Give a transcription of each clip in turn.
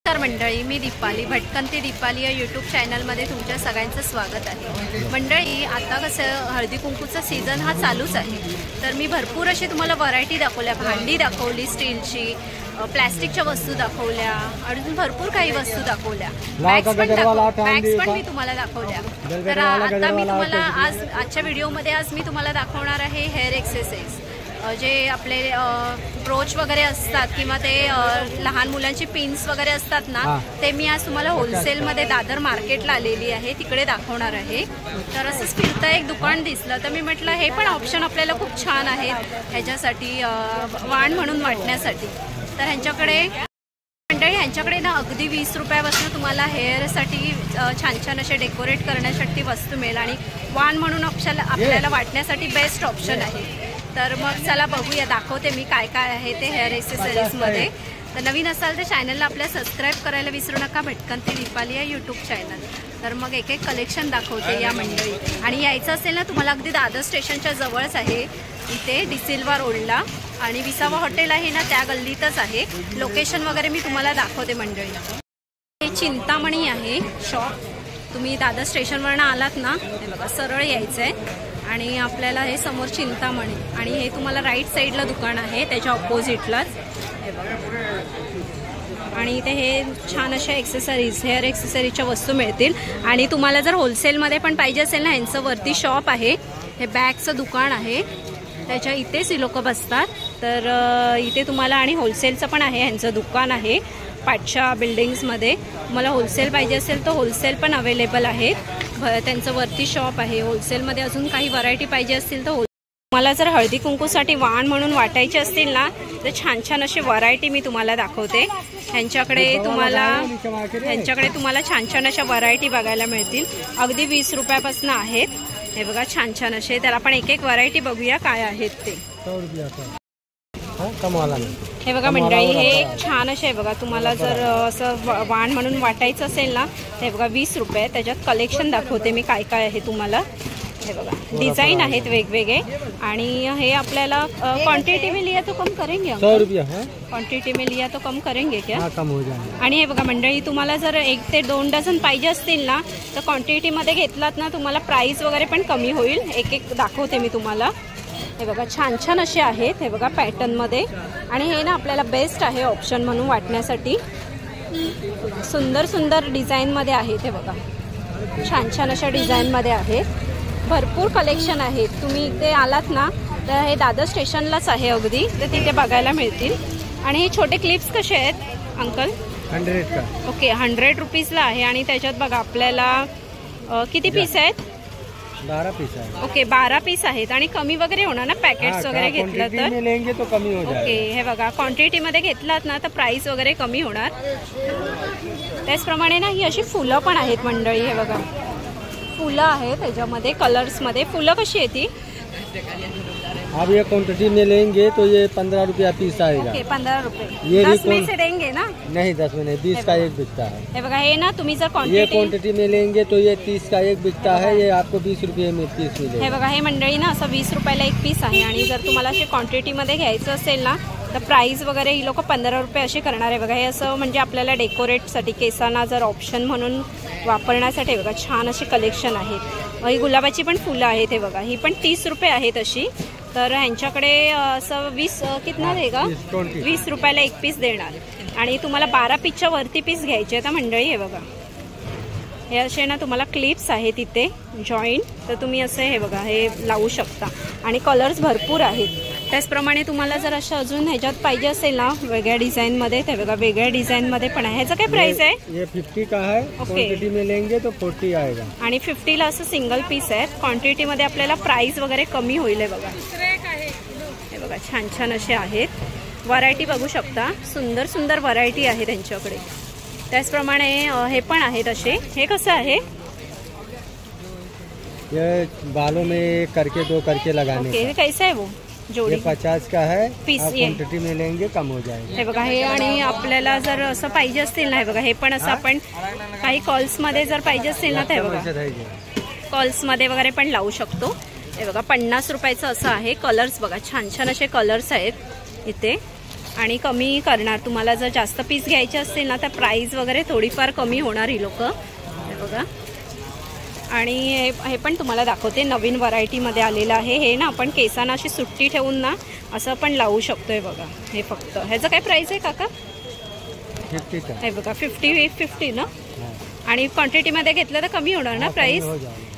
नमस्कार मंडळी, मी दीपाली, भटकंती दीपाली या यूट्यूब चॅनलमध्ये तुमच्या सगळ्यांचं स्वागत आहे। मंडळी, आता कसं हळदी कुंकूचा सीझन हा चालूच आहे, तर मी भरपूर अशी तुम्हाला व्हरायटी दाखवल्या, भांडी दाखवली, स्टीलची, प्लास्टिकच्या वस्तू दाखवल्या, अजून भरपूर काही वस्तू दाखवल्या, बॅग्स पण मी तुम्हाला दाखवल्या। तर आता मी तुम्हाला आजच्या व्हिडिओमध्ये मी तुम्हाला दाखवणार आहे हेअर एक्सरसाइज, जे आपले ब्रोच वगैरे असतात किंवा ते लहान मुलांची पिन्स वगैरे असतात ना, ते मी आज तुम्हाला होलसेलमध्ये दादर मार्केटला आलेली आहे, तिकडे दाखवणार आहे। तर असंच फिरता एक दुकान दिसलं, तर मी म्हटलं हे पण ऑप्शन आपल्याला खूप छान आहे ह्याच्यासाठी, वाण म्हणून वाटण्यासाठी। तर ह्यांच्याकडे मंडळी, ह्यांच्याकडे ना अगदी 20 रुपयापासून तुम्हाला हेअरसाठी छान छान असे डेकोरेट करण्यासाठी वस्तू मिळेल आणि वाण म्हणून आपल्याला वाटण्यासाठी बेस्ट ऑप्शन आहे। तर मग चला बघूया, दाखवते मी काय काय आहे ते हेअर एक्सेसरीजमध्ये। तर नवीन असाल तर चॅनलला आपल्या सबस्क्राईब करायला विसरू नका, भटकंती दीपाली या यूट्यूब चॅनल। तर मग एक एक कलेक्शन दाखवते या मंडळी। आणि यायचं असेल ना तुम्हाला, अगदी दादर स्टेशनच्या जवळच आहे, इथे डिसिल्वा रोडला, आणि विसावा हॉटेल आहे ना त्या गल्लीतच आहे। लोकेशन वगैरे मी तुम्हाला दाखवते मंडळी। हे चिंतामणी आहे शॉप, तुम्ही दादर स्टेशनवरनं आलात ना, हे बघा सरळ यायचं आहे आणि आपल्याला हे समोर चिंतामणी, आणि हे तुम्हाला राईट साईडला दुकान आहे त्याच्या ऑपोजिटलाच, हे बघा। आणि इथे हे छान अशा एक्सेसरीज, हेअर एक्सेसरीजच्या वस्तू मिळतील। आणि तुम्हाला जर होलसेलमध्ये पण पाहिजे असेल ना, यांचं वरती शॉप आहे, हे बॅगचं दुकान आहे, त्याच्या इथेच ही लोक बसतात। तर इथे तुम्हाला, आणि होलसेलचं पण आहे, यांचं दुकान आहे पाठच्या बिल्डिंग्समध्ये। तुम्हाला होलसेल पाहिजे असेल तर होलसेल पण अवेलेबल आहेत, त्यांचं वरती शॉप आहे। होलसेलमध्ये अजून काही व्हरायटी पाहिजे असतील तर मला जर हळदी कुंकूसाठी वाण म्हणून वाटायचे असतील ना, तर छान छान असे व्हरायटी मी तुम्हाला दाखवते। ह्यांच्याकडे तुम्हाला छान छान अशा व्हरायटी बघायला मिळतील, अगदी 20 रुपयापासून आहेत। हे बघा छान छान असे, तर आपण एक एक व्हरायटी बघूया काय आहेत ते। हे बघा मंडळी, हे छान असे आहे बघा, तुम्हाला जर असं वाण म्हणून वाटायचं असेल ना, हे बघा 20 रुपये। त्याच्यात कलेक्शन दाखवते मी काय काय आहे तुम्हाला। हे बघा डिझाइन आहेत वेगवेगळे, आणि हे आपल्याला क्वांटिटी में लिया तो कम करेंगे, 100 रुपया क्वांटिटी में लिया तो कम करेंगे क्या? हाँ, कम हो जाएगा। आणि हे बघा मंडळी, तुम्हाला जर 1 ते 2 डझन पाहिजे असतील ना, तर क्वांटिटीमध्ये घेतलात ना, तुम्हाला प्राइस वगैरे पण कमी होईल। एक एक दाखवते मी तुम्हाला। हे बघा छान छान असे आहेत, हे बघा पॅटर्नमध्ये, आणि हे ना आपल्याला बेस्ट आहे ऑप्शन म्हणून वाटण्यासाठी। सुंदर सुंदर डिझाईनमध्ये आहेत, हे बघा छान छान अशा डिझाईनमध्ये आहेत, भरपूर कलेक्शन आहेत। तुम्ही इथे आलात ना, तर हे दादर स्टेशनलाच आहे अगदी, तर तिथे बघायला मिळतील। आणि हे छोटे क्लिप्स कसे आहेत अंकल? 100 का। ओके, 100 रुपीजला आहे। आणि त्याच्यात बघा आपल्याला किती पीस आहेत? 12 पीस आहे। ओके, 12 पीस आहेत, आणि कमी वगैरे होणार ना पॅकेट्स वगैरे घेतलं तर? लेंगे तो कमी हो जाएगा। ओके, हे बघा क्वांटिटीमध्ये घेतलात ना तर प्राइस वगैरे कमी होणार। त्याचप्रमाणे ना ही अशी फुलं पण आहेत मंडळी, हे बघा फुलं आहेत त्याच्यामध्ये, कलर्समध्ये। फुलं कशी आहे ती? अब ये क्वांटिटी में लेंगे तो ये 15 रुपया पीस आएगा। ओके, 15 रुपये। ये 10 में से देंगे ना? नहीं, 10 में नहीं, 20 का एक बिकता है। हे बघा, हे ना तुम्ही जर ये क्वांटिटी में लेंगे तो ये 30 का एक बिकता है, ये आपको 20 रुपये में पीस मिलेगा। हे बघा, हे मंडळी ना असं 20 रुपयाला एक पीस आहे। आणि जर तुम्हाला अशी क्वांटिटीमध्ये घ्यायचं असेल ना, तर प्राइस वगैरे ही लोक 15 रुपये असे करणार आहे। बघा हे असं म्हणजे आपल्याला डेकोरेटसाठी, केसांना जर ऑप्शन म्हणून वापरण्यासाठी बघा छान अशी कलेक्शन आहेत। ही गुलाबाची पण फुलं आहेत, हे बघा ही पण 30 रुपये आहेत अशी। तर ह्यांच्याकडे असं 20 कितना देगा? 20 रुपयाला एक पीस देणार। आणि तुम्हाला 12 पीसच्या वरती पीस घ्यायचे आहेत मंडळी। हे बघा हे असे ना तुम्हाला क्लिप्स आहेत इथे जॉईंट, तर तुम्ही असे हे बघा हे लावू शकता, आणि कलर्स भरपूर आहेत। त्याचप्रमाणे तुम्हाला जर असं अजून ह्याच्यात पाहिजे असेल ना वेगळ्या डिझाईनमध्ये, ते बघा वेगळ्या डिझाईनमध्ये पण आहे। ह्याचं काय प्राइस आहे? ये 50 का है, क्वांटिटी में लेंगे तो 40 आएगा। आणि 50ला असं सिंगल पीस आहे, क्वांटिटीमध्ये आपल्याला प्राइस वगैरे कमी होईल। हे बघा हे बघा छान छान असे आहेत, व्हरायटी बघू शकता, सुंदर सुंदर व्हरायटी आहे त्यांच्याकडे। त्याचप्रमाणे हे पण आहेत असे। हे कसं आहे? ये बालों में करके 2 करके लगाने। ओके, कैसा है वो जोड़ी? 50 का है पीस, क्वांटिटी में लेंगे कम हो जाएगा। हे बघा हे, आणि आपल्याला जर असं पाहिजे असतील ना, हे बघा हे पण असं आपण काही कॉल्समध्ये जर पाहिजे असेल ना, तर हे बघा कॉल्समध्ये वगैरे पण लावू शकतो। हे बघा 50 रुपयाचं असं आहे। कलर्स बघा छान छान असे कलर्स आहेत इथे। आणि कमी करणार. तुम्हाला जर जास्त पीस घ्यायचे असतील ना तर प्राईस वगैरे थोडीफार कमी होणार ही लोक. हे बघा. आणि हे पण तुम्हाला दाखवते, नवीन व्हरायटीमध्ये आलेलं आहे. हे ना आपण केसांना अशी सुट्टी ठेवून ना असं पण लावू शकतोय बघा. हे फक्त ह्याचं काय प्राईस आहे काका? 50 का. हे बघा 50 ना. आणि क्वांटिटीमध्ये घेतलं तर कमी होणार ना प्राईस.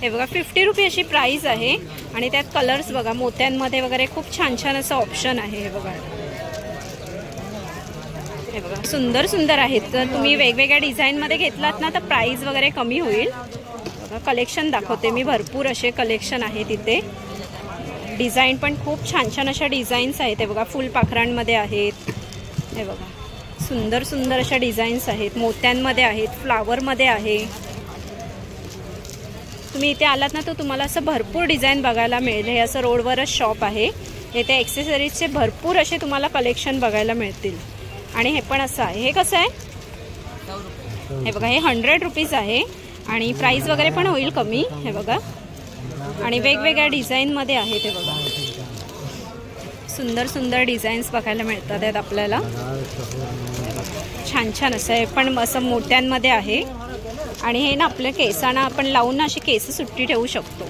हे बघा 50 रुपये अशी प्राईस आहे. आणि त्यात कलर्स बघा मोत्यांमध्ये वगैरे खूप छान छान असं ऑप्शन आहे. हे बघा, हे बघा सुंदर सुंदर आहेत. तर तुम्ही वेगवेगळ्या डिझाईनमध्ये घेतलात ना तर प्राईस वगैरे कमी होईल. बघा कलेक्शन दाखवते मी, भरपूर असे कलेक्शन आहे तिथे. डिझाईन पण खूप छान छान अशा डिझाईन्स आहेत. हे बघा फुलपाखरांमध्ये आहेत. हे बघा सुंदर सुंदर अशा डिझाईन्स आहेत. मोत्यांमध्ये आहेत, फ्लावरमध्ये आहे. तुम्ही इथे आलात ना तर तुम्हाला असं भरपूर डिझाईन बघायला मिळेल. हे असं रोडवरच शॉप आहे. येथे ॲक्सेसरीजचे भरपूर असे तुम्हाला कलेक्शन बघायला मिळतील. आणि हे पण असं आहे. हे कसं आहे? हे बघा हे 100 रुपीज आहे. आणि प्राईस वगैरे पण होईल कमी. हे बघा. आणि वेगवेगळ्या डिझाईनमध्ये आहे. ते बघा सुंदर सुंदर डिझाईन्स बघायला मिळतात आहेत आपल्याला. छान छान असं आहे. पण असं मोत्यांमध्ये आहे. आणि हे ना आपल्या केसांना आपण लावून ना अशी केस सुट्टी ठेवू शकतो.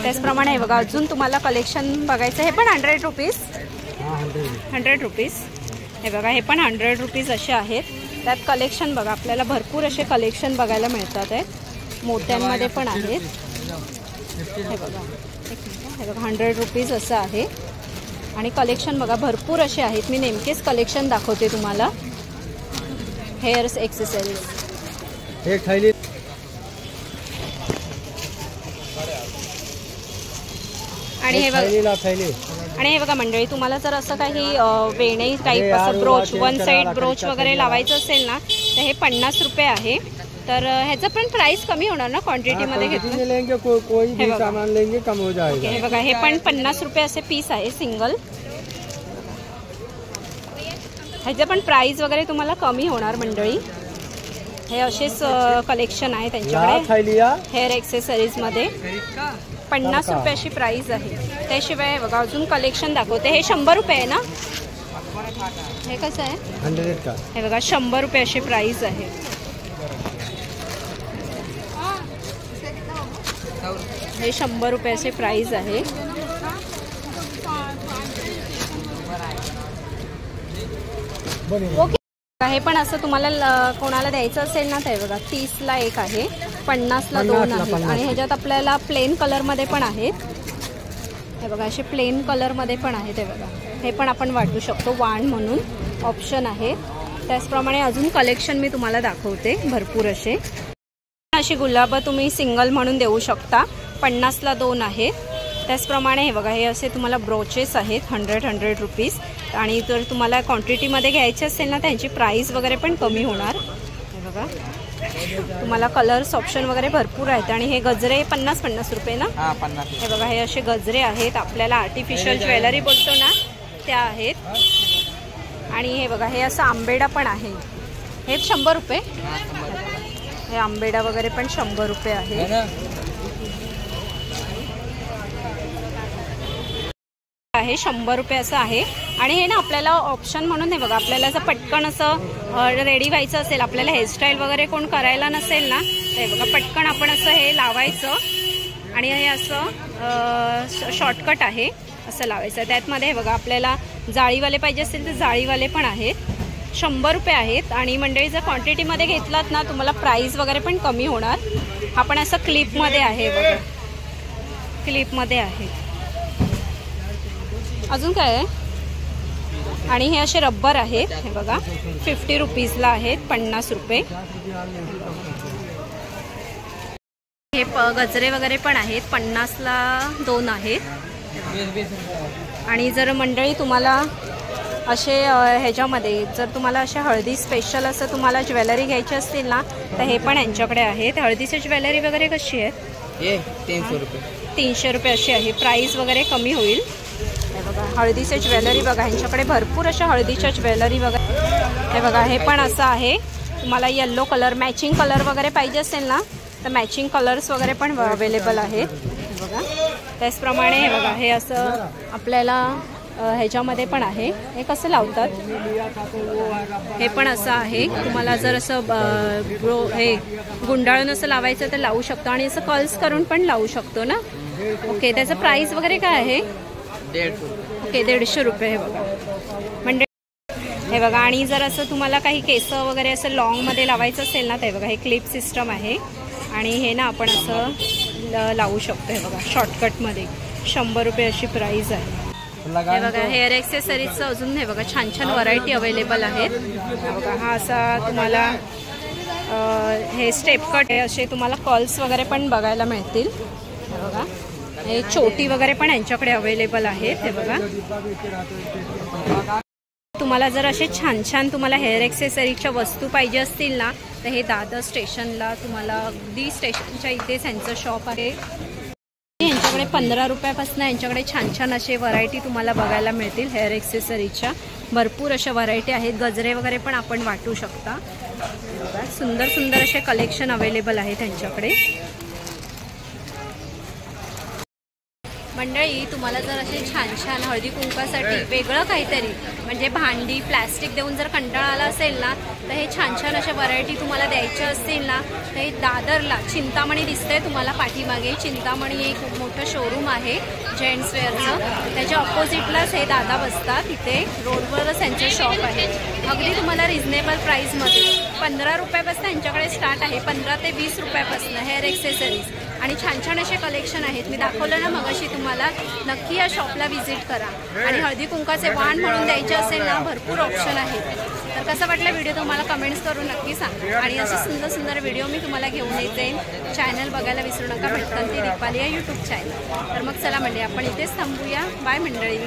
त्याचप्रमाणे हे बघा अजून तुम्हाला कलेक्शन बघायचं. हे पण 100 रुपीज. 100 रुपीज. हे बघा हे पण 100 रुपीज असे आहेत. त्यात कलेक्शन बघा आपल्याला भरपूर असे कलेक्शन बघायला मिळतात आहेत. मोत्यांमध्ये पण आहेत. हे बघा हे बघा 100 रुपीज असं आहे. आणि कलेक्शन बघा भरपूर असे आहेत. मी नेमकेच कलेक्शन दाखवते तुम्हाला. Hairs accessories. एक थैली. आणि हे बघा, आणि हे बघा मंडळी तुम्हाला जर असं काही वेणे टाईप असं ब्रोच, वन साईड ब्रोच वगैरे लावायचं असेल ना तर हे 50 रुपये आहे. तर ह्याचं पण प्राइस कमी होणार ना क्वांटिटीमध्ये घेतलं. हे बघा हे पण 50 रुपये असे पीस आहे सिंगल. ह्याचं पण प्राइस वगैरे तुम्हाला कमी होणार मंडळी. हे असेच कलेक्शन आहे त्यांच्याकडे हेअर एक्सेसरीजमध्ये. 50 रुपये अशी प्राइस आहे. त्याशिवाय बघा अजून कलेक्शन दाखवते. हे 100 रुपये आहे ना. हे कसं आहे? 100 का. हे बघा 100 रुपये अशी प्राइस आहे. हे 100 रुपये असे प्राइस आहे. ओके. हे पण असं तुम्हाला कोणाला द्यायचं असेल ना तर बघा 30ला एक आहे, 50ला 2 आहेत. आणि ह्याच्यात आपल्याला प्लेन कलरमध्ये पण आहेत. हे बघा असे प्लेन कलरमध्ये पण आहेत. हे बघा हे पण आपण वाटू शकतो. वाण म्हणून ऑप्शन आहे. त्याचप्रमाणे अजून कलेक्शन मी तुम्हाला दाखवते भरपूर असे. अशी गुलाब तुम्ही सिंगल म्हणून देऊ शकता. 50ला 2 आहेत. त्याचप्रमाणे हे बघा हे असे तुम्हाला ब्रोचेस आहेत 100 रुपीज. आणि जर तुम्हाला क्वांटिटीमध्ये घ्यायचे असेल ना त्यांची प्राईस वगैरे पण कमी होणार. हे बघा तुम्हाला कलर्स ऑप्शन वगैरे भरपूर आहेत. आणि हे गजरे 50 रुपये ना. हे बघा हे असे गजरे आहेत. आपल्याला आर्टिफिशियल ज्वेलरी बोलतो ना त्या आहेत. आणि हे बघा हे असं आंबेडा पण आहे. हे 100 रुपये. हे आंबेडा वगैरे पण 100 रुपये आहे. आहे 100 रुपये असं आहे. आणि हे ना आपल्याला ऑप्शन म्हणून हे बघा आपल्याला असं पटकन असं रेडी व्हायचं असेल, आपल्याला हेअरस्टाईल वगैरे कोण करायला नसेल ना तर हे बघा पटकन आपण असं हे लावायचं. आणि हे असं शॉर्टकट आहे असं लावायचं. त्यातमध्ये हे बघा आपल्याला जाळीवाले पाहिजे असेल तर जाळीवाले पण आहेत. 100 रुपये आहेत. आणि मंडळी जर क्वांटिटीमध्ये घेतलात ना तुम्हाला प्राईस वगैरे पण कमी होणार. हा पण असं क्लिपमध्ये आहे बघा, क्लिपमध्ये आहे. अजून काय आहे? आणि हे असे रब्बर आहेत. हे बघा 50 रुपीजला आहेत, 50 रुपये. हे गजरे वगैरे पण आहेत. 50ला 2 आहेत. आणि जर मंडळी तुम्हाला असे ह्याच्यामध्ये जर तुम्हाला अशा हळदी स्पेशल असं तुम्हाला ज्वेलरी घ्यायची असतील ना तर हे पण यांच्याकडे आहेत. हळदीची ज्वेलरी वगैरे कशी आहे? 300 रुपये. 300 रुपये अशी आहे. प्राईस वगैरे कमी होईल. हे बघा हळदीचे ज्वेलरी बघा ह्यांच्याकडे भरपूर अशा हळदीच्या ज्वेलरी वगैरे. हे बघा हे पण असं आहे. तुम्हाला येल्लो कलर मॅचिंग कलर वगैरे पाहिजे असेल ना तर मॅचिंग कलर्स वगैरे पण अवेलेबल आहेत. बघा त्याचप्रमाणे हे बघा हे असं आपल्याला ह्याच्यामध्ये पण आहे. हे कसं लावतात हे पण असं आहे. तुम्हाला जर असं हे गुंडाळून असं लावायचं तर लावू शकतो आणि असं कर्ल्स करून पण लावू शकतो ना. ओके, त्याचं प्राइस वगैरे काय आहे? 150. ओके, 150 रुपये. हे बघा म्हणजे हे बघा. आणि जर असं तुम्हाला काही केस वगैरे असं लॉंगमध्ये लावायचं असेल ना, ते बघा हे क्लिप सिस्टम आहे आणि हे ना आपण असं लावू शकतो. हे बघा शॉर्टकटमध्ये 100 रुपये अशी प्राइस आहे. हे बघा हेअर ॲक्सेसरीजचं अजून हे बघा छान छान व्हरायटी अवेलेबल आहेत. बघा हा असा तुम्हाला हे स्टेप कट आहे, असे तुम्हाला कर्ल्स वगैरे पण बघायला मिळतील. हे बघा हे छोटी वगैरे पण यांच्याकडे अवेलेबल आहेत. हे बघा तुम्हाला जर असे छान छान तुम्हाला हेअर ॲक्सेसरीच्या वस्तू पाहिजे असतील ना, तर हे दादर स्टेशनला तुम्हाला अगदी स्टेशनच्या इथेच यांचं शॉप आहे. यांच्याकडे 15 रुपयापासून यांच्याकडे छान छान असे व्हरायटी तुम्हाला बघायला मिळतील. हेअर ॲक्सेसरीच्या भरपूर अशा व्हरायटी आहेत. गजरे वगैरे पण आपण वाटू शकता. सुंदर सुंदर असे कलेक्शन अवेलेबल आहे त्यांच्याकडे. मंडळी तुम्हाला जर असे छान छान हळदी कुंकासाठी वेगळं काहीतरी म्हणजे भांडी प्लॅस्टिक देऊन जर कंटाळा आला असेल ना, तर हे छान छान अशा व्हरायटी तुम्हाला द्यायच्या असतील ना, तर हे दादरला चिंतामणी दिसतंय तुम्हाला पाठीमागे. चिंतामणी एक मोठं शोरूम आहे जेंट्सवेअरचं, त्याच्या ऑपोजिटलाच हे दादा बसतात. इथे रोडवरच त्यांचं शॉप आहे. अगदी तुम्हाला रिजनेबल प्राईसमध्ये 15 रुपयापासून यांच्याकडे स्टार्ट आहे. 15 ते 20 रुपयापासून हेअर ॲक्सेसरीज आणि छान छान असे कलेक्शन आहेत. मी दाखवलं ना मगाशी तुम्हाला, नक्की या शॉपला व्हिजिट करा. आणि हळदी कुंकाचे वाण म्हणून द्यायचे असेल ना, भरपूर ऑप्शन आहेत. तर कसं वाटलं व्हिडिओ तुम्हाला कमेंट्स करून नक्की सांगा. आणि असे सुंदर सुंदर व्हिडिओ मी तुम्हाला घेऊन येते. चॅनल बघायला विसरू नका, भटकंती दीपाली या यूट्यूब चॅनल. तर मग चला मंडळी आपण इथेच थांबूया. बाय मंडळी.